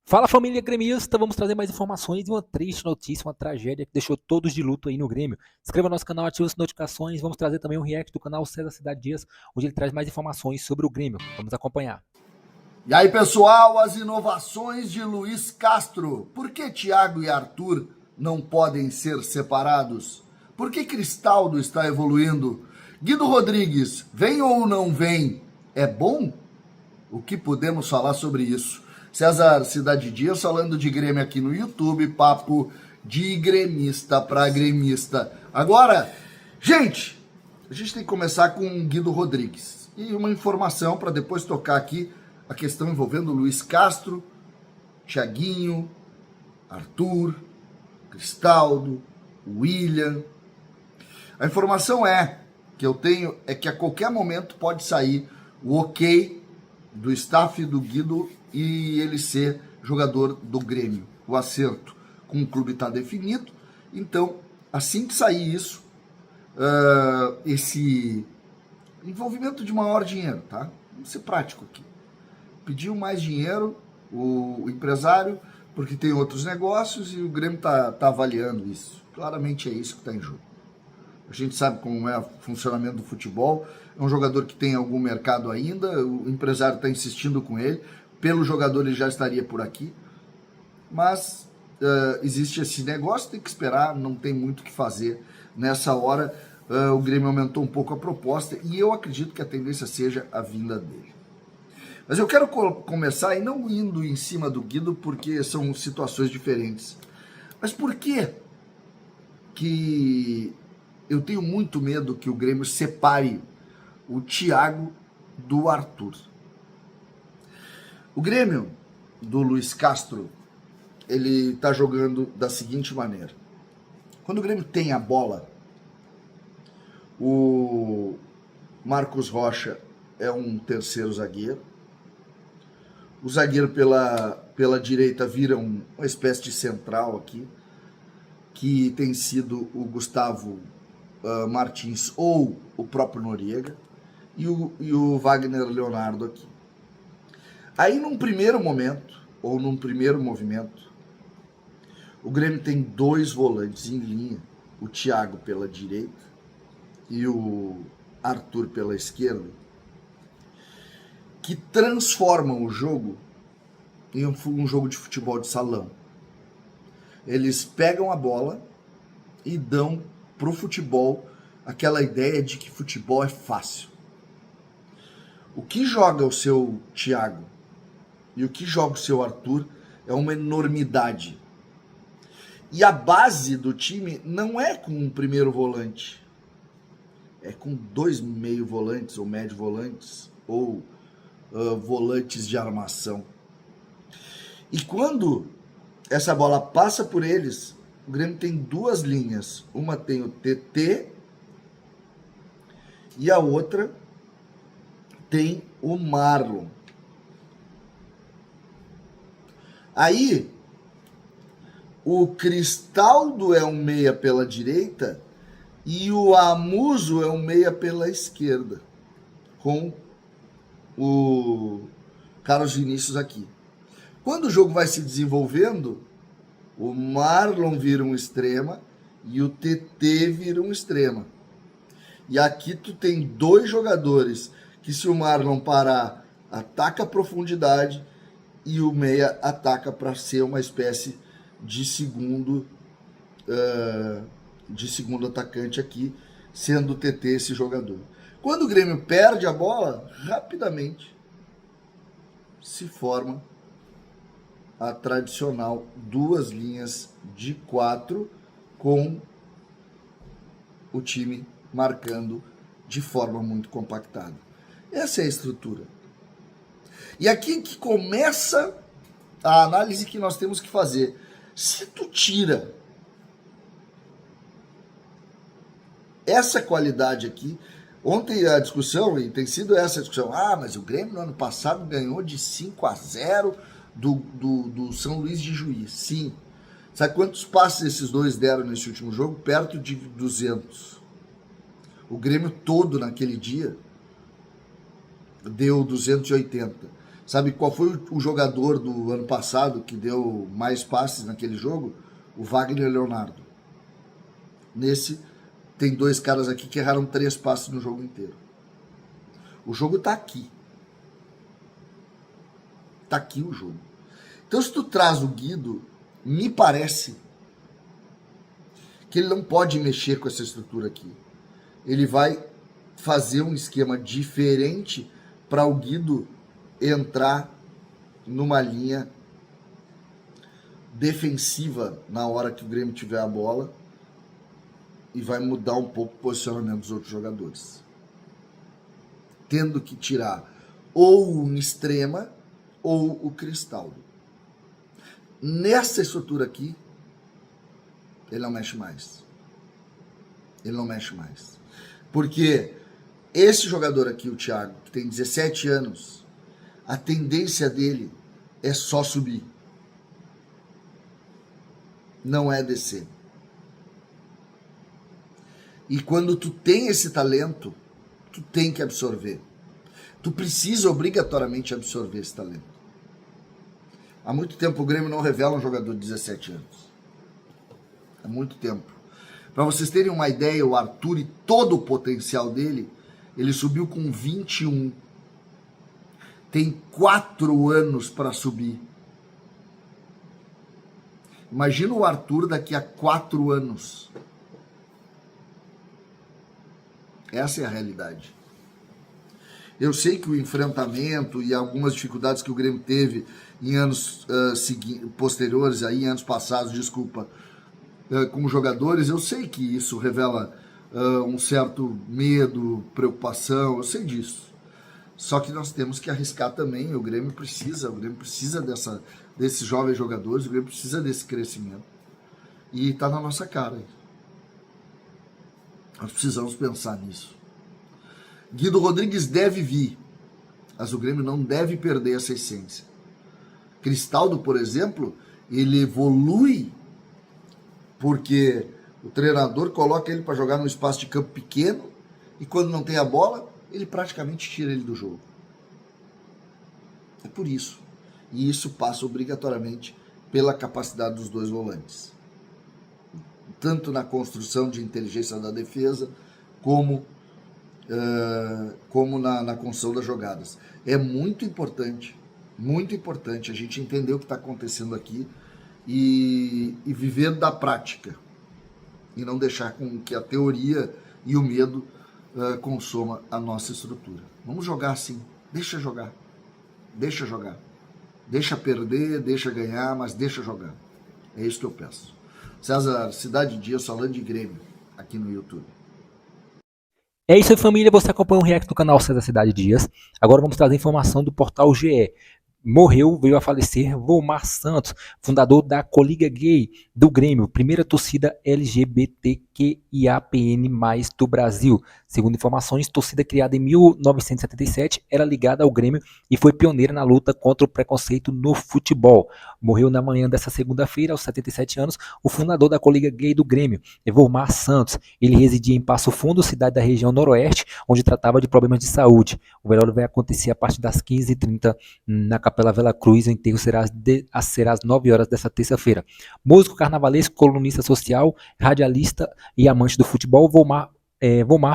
Fala família gremista, vamos trazer mais informações de uma triste notícia, uma tragédia que deixou todos de luto aí no Grêmio. Se inscreva no nosso canal, ative as notificações, vamos trazer também um react do canal César Cidade Dias, onde ele traz mais informações sobre o Grêmio. Vamos acompanhar. E aí, pessoal, as inovações de Luiz Castro. Por que Thiago e Arthur não podem ser separados? Por que Cristaldo está evoluindo? Guido Rodrigues, vem ou não vem? É bom? O que podemos falar sobre isso? César Cidade Dias falando de Grêmio aqui no YouTube, papo de gremista para gremista. Agora, gente, a gente tem que começar com Guido Rodrigues. E uma informação para depois tocar aqui a questão envolvendo Luiz Castro, Thiaguinho, Arthur, Cristaldo, William. A informação que eu tenho é que a qualquer momento pode sair o ok do staff do Guido e ele ser jogador do Grêmio. O acerto com o clube está definido. Então, assim que sair isso, esse envolvimento de maior dinheiro, tá? Vamos ser prático aqui. Pediu mais dinheiro o empresário, porque tem outros negócios e o Grêmio tá avaliando isso. Claramente é isso que está em jogo. A gente sabe como é o funcionamento do futebol. É um jogador que tem algum mercado ainda, o empresário está insistindo com ele. Pelo jogador ele já estaria por aqui. Mas existe esse negócio, tem que esperar, não tem muito o que fazer. Nessa hora o Grêmio aumentou um pouco a proposta e eu acredito que a tendência seja a vinda dele. Mas eu quero começar e não indo em cima do Guido, porque são situações diferentes. Mas por que eu tenho muito medo que o Grêmio separe o Thiago do Arthur? O Grêmio do Luiz Castro, ele está jogando da seguinte maneira. Quando o Grêmio tem a bola, o Marcos Rocha é um terceiro zagueiro. O zagueiro pela direita vira uma espécie de central aqui, que tem sido o Gustavo Martins ou o próprio Noriega, e o Wagner Leonardo aqui. Aí num primeiro momento, ou num primeiro movimento, o Grêmio tem dois volantes em linha, o Thiago pela direita e o Arthur pela esquerda, que transformam o jogo em um jogo de futebol de salão. Eles pegam a bola e dão pro futebol aquela ideia de que futebol é fácil. O que joga o seu Thiago e o que joga o seu Arthur é uma enormidade. E a base do time não é com um primeiro volante, é com dois meio volantes ou médio volantes ou volantes de armação. E quando essa bola passa por eles, o Grêmio tem duas linhas. Uma tem o TT e a outra tem o Marlon. Aí, o Cristaldo é um meia pela direita e o Amuso é um meia pela esquerda, com o Carlos Vinícius aqui. Quando o jogo vai se desenvolvendo, o Marlon vira um extrema e o TT vira um extrema. E aqui tu tem dois jogadores que, se o Marlon parar, ataca a profundidade e o meia ataca para ser uma espécie de segundo atacante aqui, sendo o TT esse jogador. Quando o Grêmio perde a bola, rapidamente se forma a tradicional duas linhas de 4 com o time marcando de forma muito compactada. Essa é a estrutura. E aqui que começa a análise que nós temos que fazer. Se tu tira essa qualidade aqui, ontem a discussão, e tem sido essa a discussão, mas o Grêmio no ano passado ganhou de 5-0 do São Luís de Juí. Sim. Sabe quantos passes esses dois deram nesse último jogo? Perto de 200. O Grêmio todo naquele dia deu 280. Sabe qual foi o jogador do ano passado que deu mais passes naquele jogo? O Wagner Leonardo. Nesse, tem 2 caras aqui que erraram 3 passes no jogo inteiro. O jogo tá aqui. Tá aqui o jogo. Então, se tu traz o Guido, me parece que ele não pode mexer com essa estrutura aqui. Ele vai fazer um esquema diferente para o Guido entrar numa linha defensiva na hora que o Grêmio tiver a bola e vai mudar um pouco o posicionamento dos outros jogadores. Tendo que tirar ou um Extrema ou o Cristaldo. Nessa estrutura aqui, ele não mexe mais. Ele não mexe mais. Porque esse jogador aqui, o Thiago, que tem 17 anos, a tendência dele é só subir. Não é descer. E quando tu tem esse talento, tu tem que absorver. Tu precisa obrigatoriamente absorver esse talento. Há muito tempo o Grêmio não revela um jogador de 17 anos. Há muito tempo. Para vocês terem uma ideia, o Arthur e todo o potencial dele, ele subiu com 21. Tem 4 anos para subir. Imagina o Arthur daqui a 4 anos. Essa é a realidade. Eu sei que o enfrentamento e algumas dificuldades que o Grêmio teve em anos posteriores, aí, em anos passados, desculpa, com jogadores, eu sei que isso revela um certo medo, preocupação, eu sei disso. Só que nós temos que arriscar também, o Grêmio precisa desses jovens jogadores, o Grêmio precisa desse crescimento. E está na nossa cara. Nós precisamos pensar nisso. Guido Rodrigues deve vir, mas o Grêmio não deve perder essa essência. Cristaldo, por exemplo, ele evolui porque o treinador coloca ele para jogar num espaço de campo pequeno e quando não tem a bola, ele praticamente tira ele do jogo. É por isso. E isso passa obrigatoriamente pela capacidade dos 2 volantes. Tanto na construção de inteligência da defesa, como na construção das jogadas. É muito importante a gente entender o que está acontecendo aqui e viver da prática. E não deixar com que a teoria e o medo consoma a nossa estrutura. Vamos jogar assim. Deixa jogar. Deixa jogar. Deixa perder, deixa ganhar, mas deixa jogar. É isso que eu peço. César Cidade Dias falando de Grêmio aqui no YouTube. É isso aí, família. Você acompanha o react do canal César Cidade Dias. Agora vamos trazer informação do portal GE. Veio a falecer Volmar Santos, fundador da Coliga Gay do Grêmio, primeira torcida LGBTQIAPN+, do Brasil. Segundo informações, torcida criada em 1977, era ligada ao Grêmio e foi pioneira na luta contra o preconceito no futebol. Morreu na manhã dessa segunda-feira, aos 77 anos, o fundador da Coliga Gay do Grêmio, Volmar Santos. Ele residia em Passo Fundo, cidade da região noroeste, onde tratava de problemas de saúde. O velório vai acontecer a partir das 15h30 na Capela Vela Cruz. O enterro será às 9 horas dessa terça-feira. Músico, carnavalesco, colunista social, radialista e amante do futebol, Volmar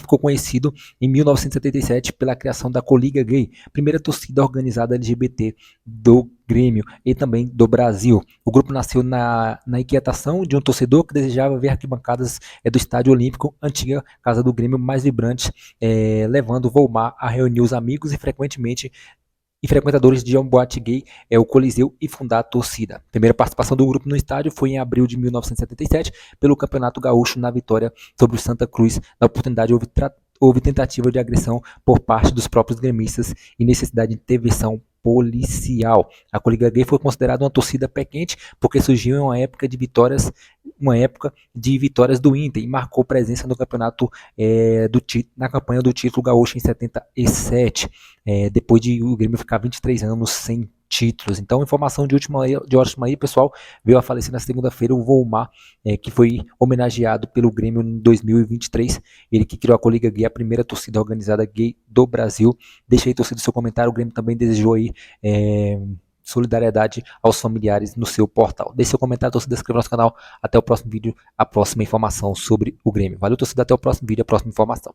ficou conhecido em 1977 pela criação da Coliga Gay, primeira torcida organizada LGBT do Grêmio e também do Brasil. O grupo nasceu na inquietação de um torcedor que desejava ver arquibancadas do Estádio Olímpico, antiga casa do Grêmio, mais vibrante, levando Volmar a reunir os amigos e frequentadores de um boate gay, o Coliseu, e fundar a torcida. A primeira participação do grupo no estádio foi em abril de 1977, pelo Campeonato Gaúcho, na vitória sobre o Santa Cruz. Na oportunidade, houve tentativa de agressão por parte dos próprios gremistas e necessidade de intervenção policial. A Coliga Gay foi considerada uma torcida pé quente porque surgiu em uma época de vitórias do Inter e marcou presença no campeonato na campanha do título gaúcho em 77, depois de o Grêmio ficar 23 anos sem títulos. Então, informação de ótima aí, pessoal, veio a falecer na segunda-feira o Volmar, que foi homenageado pelo Grêmio em 2023, ele que criou a Coliga Gay, a primeira torcida organizada gay do Brasil. Deixa aí, torcida, o seu comentário. O Grêmio também desejou aí solidariedade aos familiares no seu portal. Deixe seu comentário, torcida, inscreva no nosso canal. Até o próximo vídeo, a próxima informação sobre o Grêmio. Valeu, torcida, até o próximo vídeo, a próxima informação.